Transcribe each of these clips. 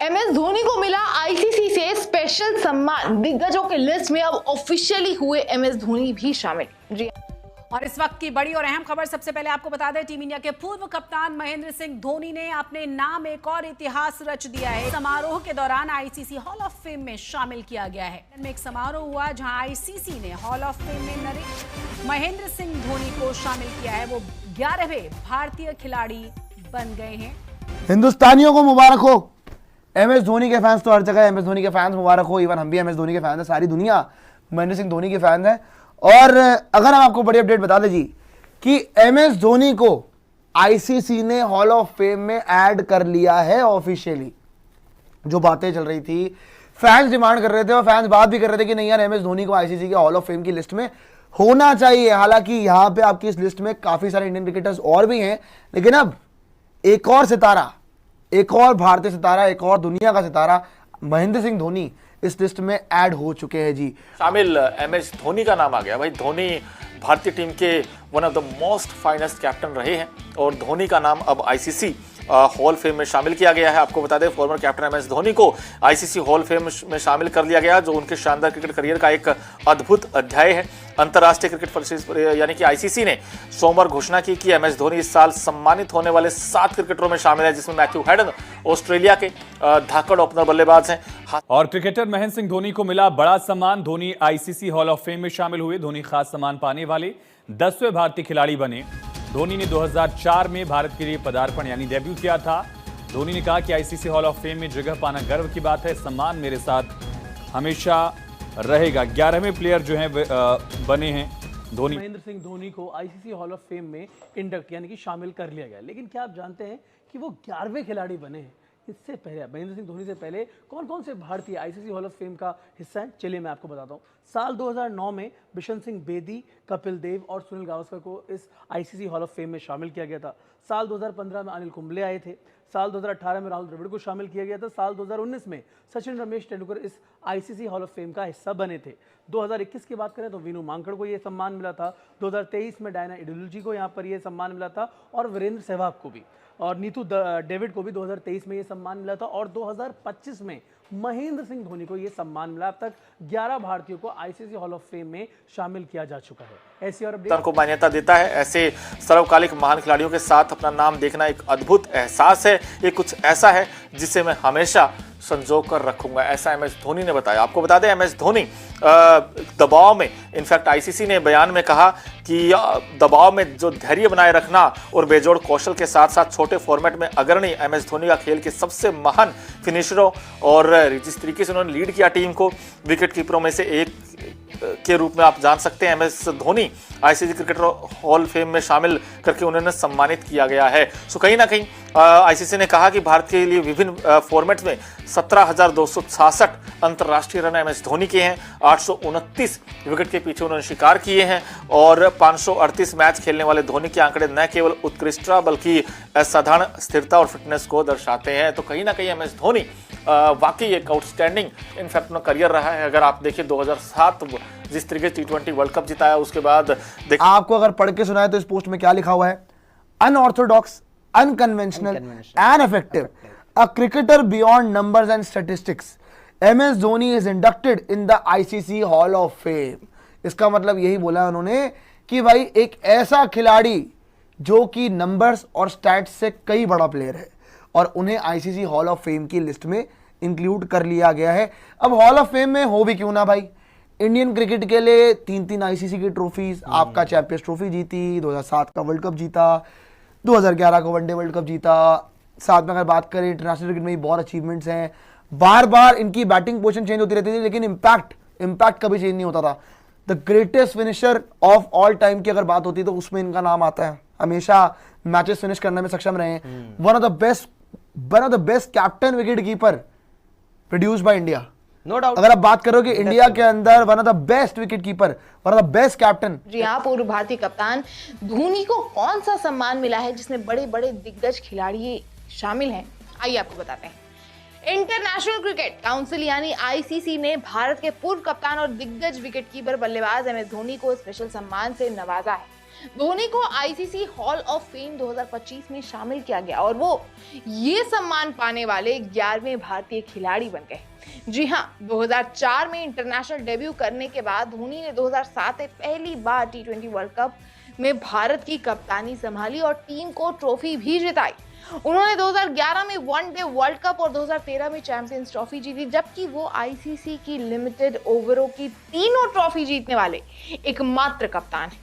MS Dhoni को मिला ICC से स्पेशल सम्मान। दिग्गजों के लिस्ट में अब ऑफिशियली हुए एमएस धोनी भी शामिल। जी और इस वक्त की बड़ी और अहम खबर, सबसे पहले आपको बता दें, टीम इंडिया के पूर्व कप्तान महेंद्र सिंह धोनी ने अपने नाम एक और इतिहास रच दिया है। समारोह के दौरान आईसीसी हॉल ऑफ फेम में शामिल किया गया है। में एक समारोह हुआ जहां आईसीसी ने हॉल ऑफ फेम में महेंद्र सिंह धोनी को शामिल किया है। वो 11वें भारतीय खिलाड़ी बन गए हैं। हिंदुस्तानियों को मुबारक हो। एमएस धोनी के फैंस तो हर जगह एमएस धोनी के फैंस मुबारक हो। इवन हम भी एमएस धोनी के फैंस हैं। सारी दुनिया महेंद्र सिंह धोनी के फैंस है। और अगर हम आपको बड़ी अपडेट बता दें जी कि एमएस धोनी को आईसीसी ने हॉल ऑफ फेम में ऐड कर लिया है ऑफिशियली। जो बातें चल रही थी, फैंस डिमांड कर रहे थे और फैंस बात भी कर रहे थे कि नहीं यार, एमएस धोनी को आईसीसी के हॉल ऑफ फेम की लिस्ट में होना चाहिए। हालांकि यहां पे आपकी इस लिस्ट में काफी सारे इंडियन क्रिकेटर्स और भी हैं, लेकिन अब एक और सितारा, एक और भारतीय सितारा, एक और दुनिया का सितारा महेंद्र सिंह धोनी इस लिस्ट में ऐड हो चुके हैं जी। शामिल एमएस धोनी का नाम आ गया। भाई धोनी भारतीय टीम के one of the most finest captain रहे हैं और धोनी का नाम अब आईसीसी हॉल फेम में शामिल किया गया है। आपको बता दें, फॉर्मर कैप्टन एमएस धोनी को आईसीसी हॉल फेम में शामिल कर लिया गया, जो उनके शानदार क्रिकेट करियर का एक अद्भुत अध्याय है। अंतर्राष्ट्रीय क्रिकेट परिषद यानी कि आईसीसी ने सोमवार घोषणा की कि एमएस धोनी इस साल सम्मानित होने वाले 7 क्रिकेटरों में शामिल है, जिसमें मैथ्यू हेडन ऑस्ट्रेलिया के धाकड़ ओपनर बल्लेबाज हैं। और क्रिकेटर महेंद्र सिंह धोनी को मिला बड़ा सम्मान। Dhoni ICC hall of fame में शामिल हुए। धोनी खास सम्मान पाने वाले 10वें भारतीय खिलाड़ी बने। धोनी ने 2004 में भारत के लिए पदार्पण यानी डेब्यू किया था। धोनी ने कहा कि आईसीसी हॉल ऑफ फेम में जगह पाना गर्व की बात है। सम्मान मेरे साथ हमेशा रहेगा। 11वें प्लेयर जो हैं बने हैं धोनी। महेंद्र सिंह धोनी को आईसीसी हॉल ऑफ फेम में इंडक्ट यानी कि शामिल कर लिया गया। लेकिन क्या आप जानते हैं कि वो 11वें खिलाड़ी बने हैं? इससे पहले महेंद्र सिंह धोनी से पहले कौन कौन से भारतीय आईसीसी हॉल ऑफ फेम का हिस्सा हैं? चलिए मैं आपको बताता हूँ। साल 2009 में बिशन सिंह बेदी, कपिल देव और सुनील गावस्कर को इस आईसीसी हॉल ऑफ फेम में शामिल किया गया था। साल 2015 में अनिल कुंबले आए थे। साल 2018 में राहुल द्रविड़ को शामिल किया गया था। साल 2019 में सचिन रमेश तेंदुलकर इस आईसीसी हॉल ऑफ फेम का हिस्सा बने थे। 2021 की बात करें तो वीनू मांकड़ को यह सम्मान मिला था। 2023 में डायना इडुलजी को यहाँ पर यह सम्मान मिला था और वीरेंद्र सहवाग को भी, और नीतू डेविड को भी 2023 में ये सम्मान मिला था। और 2025 में महेंद्र सिंह धोनी को ये सम्मान मिला। अब तक 11 भारतीयों को आईसीसी हॉल ऑफ फेम में शामिल किया जा चुका है। ऐसी और को मान्यता देता है। ऐसे सर्वकालिक महान खिलाड़ियों के साथ अपना नाम देखना एक अद्भुत एहसास है। ये कुछ ऐसा है जिसे मैं हमेशा संजो कर रखूंगा, ऐसा एमएस धोनी ने बताया। आपको बता दें, एमएस धोनी दबाव में, इनफैक्ट आईसीसी ने बयान में कहा कि दबाव में जो धैर्य बनाए रखना और बेजोड़ कौशल के साथ साथ छोटे फॉर्मेट में अग्रणी एमएस धोनी का खेल के सबसे महान फिनिशरों और जिस तरीके से उन्होंने लीड किया टीम को, विकेट कीपरों में से एक के रूप में आप जान सकते हैं। MS Dhoni ICC cricketer hall fame में शामिल करके उन्होंने सम्मानित किया गया है। सो कहीं ना कहीं आईसीसी ने कहा कि भारत के लिए विभिन्न फॉर्मेट्स में 17,266 अंतर्राष्ट्रीय रन एमएस धोनी के हैं। 829 विकेट के पीछे उन्होंने शिकार किए हैं और 538 मैच खेलने वाले धोनी के आंकड़े न केवल उत्कृष्टता बल्कि असाधारण स्थिरता और फिटनेस को दर्शाते हैं। तो कहीं ना कहीं एमएस धोनी वाकई एक आउटस्टैंडिंग इनफैक्ट अपना करियर रहा है। अगर आप देखिए 2007 जिस तरीके से T20 वर्ल्ड कप जिताया, उसके बाद आपको अगर पढ़ के सुनाए तो इस पोस्ट में क्या लिखा हुआ है? Unorthodox, unconventional and effective, a cricketer beyond numbers and statistics, MS Dhoni is inducted in the ICC hall of fame. इसका मतलब यही बोला उन्होंने कि भाई एक ऐसा खिलाड़ी जो कि नंबर्स और स्टैट्स से कई बड़ा प्लेयर है और उन्हें आईसीसी हॉल ऑफ फेम की लिस्ट में इंक्लूड कर लिया गया है। अब हॉल ऑफ फेम में हो भी क्यों ना भाई, इंडियन क्रिकेट के लिए 3 आईसीसी की ट्रॉफीज, आपका चैंपियंस ट्रॉफी जीती, 2007 का वर्ल्ड कप जीता, 2011 का वनडे वर्ल्ड कप जीता। साथ में अगर बात करें इंटरनेशनल क्रिकेट में भी बहुत अचीवमेंट्स हैं। बार बार इनकी बैटिंग पोजीशन चेंज होती रहती थी, लेकिन इम्पैक्ट कभी चेंज नहीं होता था। The greatest finisher of all time की अगर बात होती है तो उसमें इनका नाम आता है। हमेशा मैचेस फिनिश करने में सक्षम रहे हैं। One of the best captain wicket keeper produced by India, no doubt. अगर आप बात करोगे इंडिया के अंदर one of the best wicket keeper, one of the best captain. जी हाँ, पूर्व भारतीय कप्तान धोनी को कौन सा सम्मान मिला है जिसमें बड़े बड़े दिग्गज खिलाड़ी शामिल हैं? आइए आपको बताते हैं। इंटरनेशनल क्रिकेट काउंसिल यानी आईसीसी ने भारत के पूर्व कप्तान और दिग्गज विकेटकीपर बल्लेबाज एमएस धोनी को स्पेशल सम्मान से नवाजा है। धोनी को आईसीसी हॉल ऑफ फेम 2025 में शामिल किया गया और वो ये सम्मान पाने वाले 11वें भारतीय खिलाड़ी बन गए। जी हां, 2004 में इंटरनेशनल डेब्यू करने के बाद धोनी ने 2007 में पहली बार T20 वर्ल्ड कप में भारत की कप्तानी संभाली और टीम को ट्रॉफी भी जिताई। उन्होंने 2011 में वनडे वर्ल्ड कप और 2013 में चैंपियंस ट्रॉफी जीती, जबकि वो आईसीसी की लिमिटेड ओवरों की तीनों ट्रॉफी जीतने वाले एकमात्र कप्तान हैं।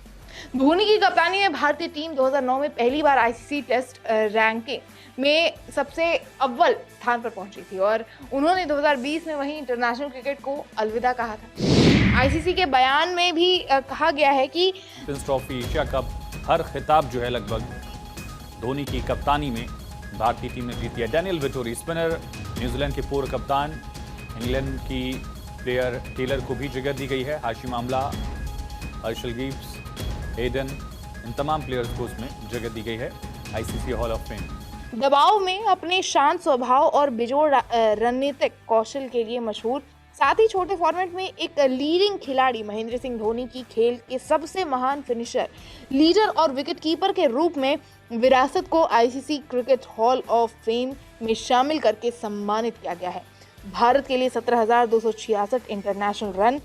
धोनी की कप्तानी में भारतीय टीम 2009 में पहली बार आईसीसी टेस्ट रैंकिंग में सबसे अव्वल स्थान पर पहुंची थी और उन्होंने 2020 में वहीं इंटरनेशनल क्रिकेट को अलविदा कहा था। आईसीसी के बयान में भी कहा गया है कि चैंपियंस ट्रॉफी, एशिया कप, हर खिताब जो है लगभग धोनी की कप्तानी में भारतीय टीम ने जीती है। डैनियल विटोरी, स्पिनर, न्यूजीलैंड के पूर्व कप्तान, इंग्लैंड की प्लेयर टेलर को भी जगह दी गई है। Hashim Amla, Herschelle Gibbs, Hayden, इन तमाम प्लेयर्स को उसमें जगह दी गई है आईसीसी हॉल ऑफ फेम। दबाव में अपने शांत स्वभाव और बेजोड़ रणनीतिक कौशल के लिए मशहूर, साथ ही छोटे फॉर्मेट में एक लीडिंग खिलाड़ी महेंद्र सिंह धोनी की खेल के सबसे महान फिनिशर, लीडर और विकेटकीपर के रूप में विरासत को ICC cricket hall of fame में शामिल करके सम्मानित किया गया है। भारत के लिए 17,266 इंटरनेशनल रन,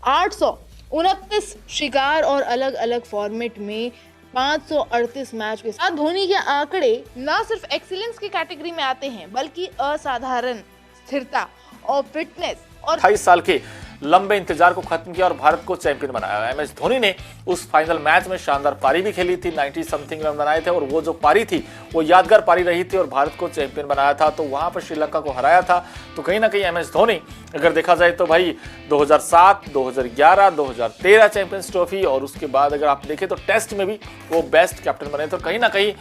829 शिकार और अलग अलग फॉर्मेट में 538 मैच के साथ धोनी के आंकड़े न सिर्फ एक्सीलेंस की कैटेगरी में आते हैं बल्कि असाधारण स्थिरता और फिटनेस और 28 साल के लंबे इंतजार को खत्म किया और भारत को चैंपियन बनाया। एमएस धोनी ने उस फाइनल मैच में शानदार पारी भी खेली थी, 90 समथिंग रन बनाए थे और वो जो पारी थी वो यादगार पारी रही थी और भारत को चैंपियन बनाया था। तो वहां पर श्रीलंका को हराया था। तो कहीं ना कहीं एमएस धोनी अगर देखा जाए तो भाई 2007, 2011, 2013 चैंपियंस ट्रॉफी और उसके बाद अगर आप देखें तो टेस्ट में भी वो बेस्ट कैप्टन बने। तो कहीं ना कहीं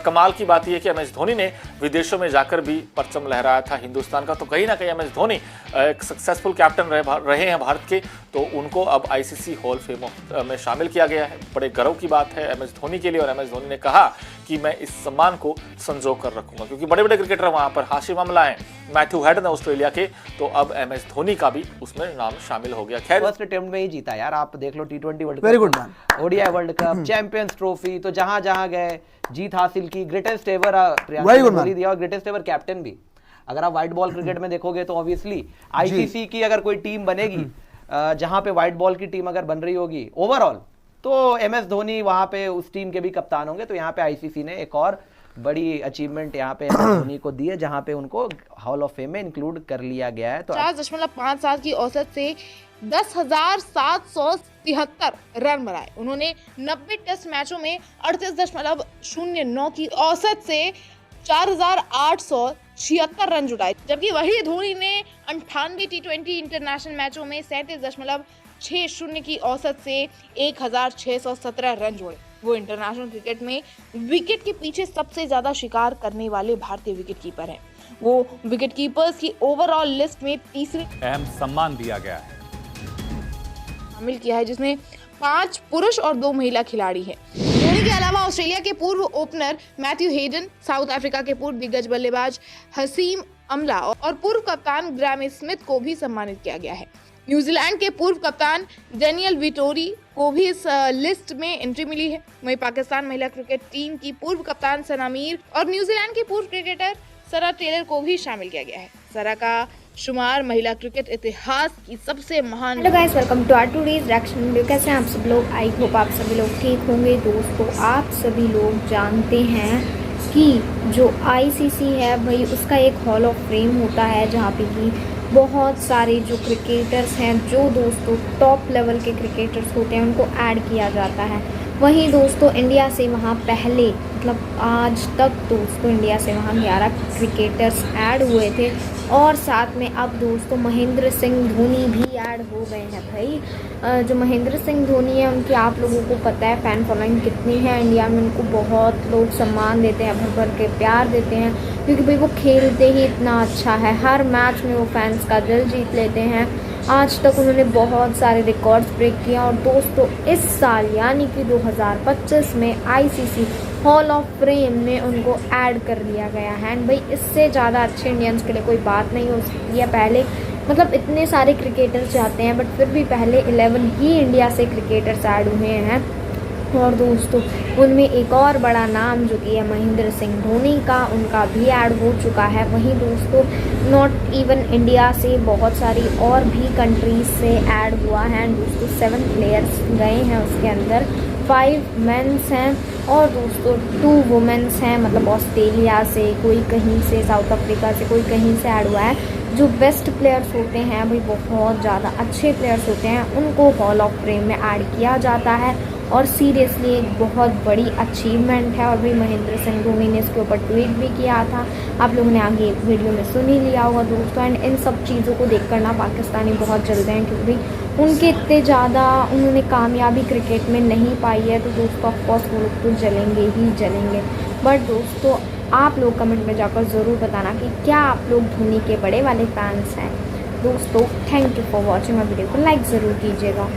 कमाल की बात यह कि एमएस धोनी ने विदेशों में जाकर भी परचम लहराया था हिंदुस्तान का। तो कहीं ना कहीं एमएस धोनी एक सक्सेसफुल कैप्टन रहे हैं भारत के, तो उनको अब आईसीसी हॉल फेम में शामिल किया गया है। बड़े गर्व की बात है एमएस धोनी के लिए और एमएस धोनी ने कहा कि मैं इस सम्मान को संजो कर रखूंगा, क्योंकि बड़े बड़े क्रिकेटर वहां पर हाशिम आमला हैं, मैथ्यू हेडन है ऑस्ट्रेलिया के, तो अब एमएस धोनी का भी उसमें नाम शामिल हो गया। खैर फर्स्ट अटेम्प्ट में ही जीता यार, आप देख लो T20 world cup, very good man, ODI world cup, champions trophy, तो जहां जहां गए जीत हासिल की, ग्रेटेस्ट एवर दिया और ग्रेटेस्ट एवर कैप्टन भी। अगर आप व्हाइट बॉल क्रिकेट में देखोगे तो ऑब्वियसली आईसीसी की अगर कोई टीम बनेगी जहां पे व्हाइट बॉल की टीम अगर बन रही होगी ओवरऑल, तो एमएस धोनी वहां पे उस टीम के भी कप्तान होंगे। तो यहाँ पे आईसीसी ने एक और बड़ी अचीवमेंट यहाँ पे एमएस धोनी को दी है, जहां पे उनको हॉल ऑफ फेम में इंक्लूड कर लिया गया है। तो 4.5 की औसत से 10,773 रन बनाए। उन्होंने 90 टेस्ट मैचों में 38.09 की औसत से 4,876 रन जुटाए, जबकि वही धोनी ने 98 T20 इंटरनेशनल मैचों में 37.60 की औसत से 1,617 रन जोड़े। वो इंटरनेशनल क्रिकेट में विकेट के पीछे सबसे ज्यादा शिकार करने वाले भारतीय विकेटकीपर हैं। वो विकेटकीपर्स की ओवरऑल लिस्ट में तीसरे अहम सम्मान दिया गया है, शामिल किया है, जिसमें 5 पुरुष और 2 महिला खिलाड़ी हैं। धोनी के अलावा ऑस्ट्रेलिया के पूर्व opener Matthew Hayden, south Africa के पूर्व दिग्गज बल्लेबाज हसीम अमला और पूर्व कप्तान ग्रामी स्मिथ को भी सम्मानित किया गया है। न्यूजीलैंड के पूर्व कप्तान डैनियल विटोरी को भी इस लिस्ट में एंट्री मिली है। वहीं पाकिस्तान महिला क्रिकेट टीम की पूर्व कप्तान सना मीर और न्यूजीलैंड के पूर्व क्रिकेटर सरा टेलर को भी शामिल किया गया है। सरा का शुमार महिला क्रिकेट इतिहास की सबसे महान। Hello guys, welcome to our today's reaction video. कैसे हैं आप सब लोग? आई होप आप सभी लोग ठीक होंगे। दोस्तों, आप सभी लोग जानते हैं कि जो आईसीसी है भाई, उसका एक हॉल ऑफ फेम होता है जहाँ पे कि बहुत सारे जो क्रिकेटर्स हैं, जो दोस्तों टॉप लेवल के क्रिकेटर्स होते हैं, उनको ऐड किया जाता है। वहीं दोस्तों इंडिया से वहाँ पहले मतलब आज तक दोस्तों इंडिया से वहाँ 11 क्रिकेटर्स ऐड हुए थे और साथ में अब दोस्तों महेंद्र सिंह धोनी भी ऐड हो गए हैं। भाई जो महेंद्र सिंह धोनी है, उनकी आप लोगों को पता है फैन फॉलोइंग कितनी है इंडिया में। उनको बहुत लोग सम्मान देते हैं, भर भर के प्यार देते हैं, क्योंकि भाई वो खेलते ही इतना अच्छा है। हर मैच में वो फैंस का दिल जीत लेते हैं। आज तक उन्होंने बहुत सारे रिकॉर्ड्स ब्रेक किया और दोस्तों इस साल यानी कि 2025 में आईसीसी हॉल ऑफ फेम में उनको ऐड कर लिया गया है। एंड भाई इससे ज़्यादा अच्छे इंडियंस के लिए कोई बात नहीं हो सकती है। पहले मतलब इतने सारे क्रिकेटर्स जाते हैं बट फिर भी पहले 11 ही इंडिया से क्रिकेटर्स ऐड हुए हैं। और दोस्तों उनमें एक और बड़ा नाम जो कि है महेंद्र सिंह धोनी का, उनका भी ऐड हो चुका है। वहीं दोस्तों नॉट इवन इंडिया से बहुत सारी और भी कंट्रीज से ऐड हुआ है दोस्तों। 7 प्लेयर्स गए हैं उसके अंदर, 5 मेंस हैं और दोस्तों 2 वुमेन्स हैं, मतलब ऑस्ट्रेलिया से, कोई कहीं से, साउथ अफ्रीका से, कोई कहीं से ऐड हुआ है। जो बेस्ट प्लेयर्स होते हैं भाई, बहुत ज़्यादा अच्छे प्लेयर्स होते हैं, उनको हॉल ऑफ फेम में ऐड किया जाता है और सीरियसली एक बहुत बड़ी अचीवमेंट है। और भाई महेंद्र सिंह धोनी ने इसके ऊपर ट्वीट भी किया था, आप लोगों ने आगे वीडियो में सुन ही लिया होगा दोस्तों। एंड इन सब चीज़ों को देखकर ना पाकिस्तानी बहुत जलते हैं, क्योंकि उनके इतने ज़्यादा उन्होंने कामयाबी क्रिकेट में नहीं पाई है, तो दोस्तों ऑफकोर्स वो लोग तो जलेंगे ही जलेंगे। बट दोस्तों आप लोग कमेंट में जाकर ज़रूर बताना कि क्या आप लोग धोनी के बड़े वाले फैंस हैं। दोस्तों thank you for watching my video को लाइक ज़रूर कीजिएगा।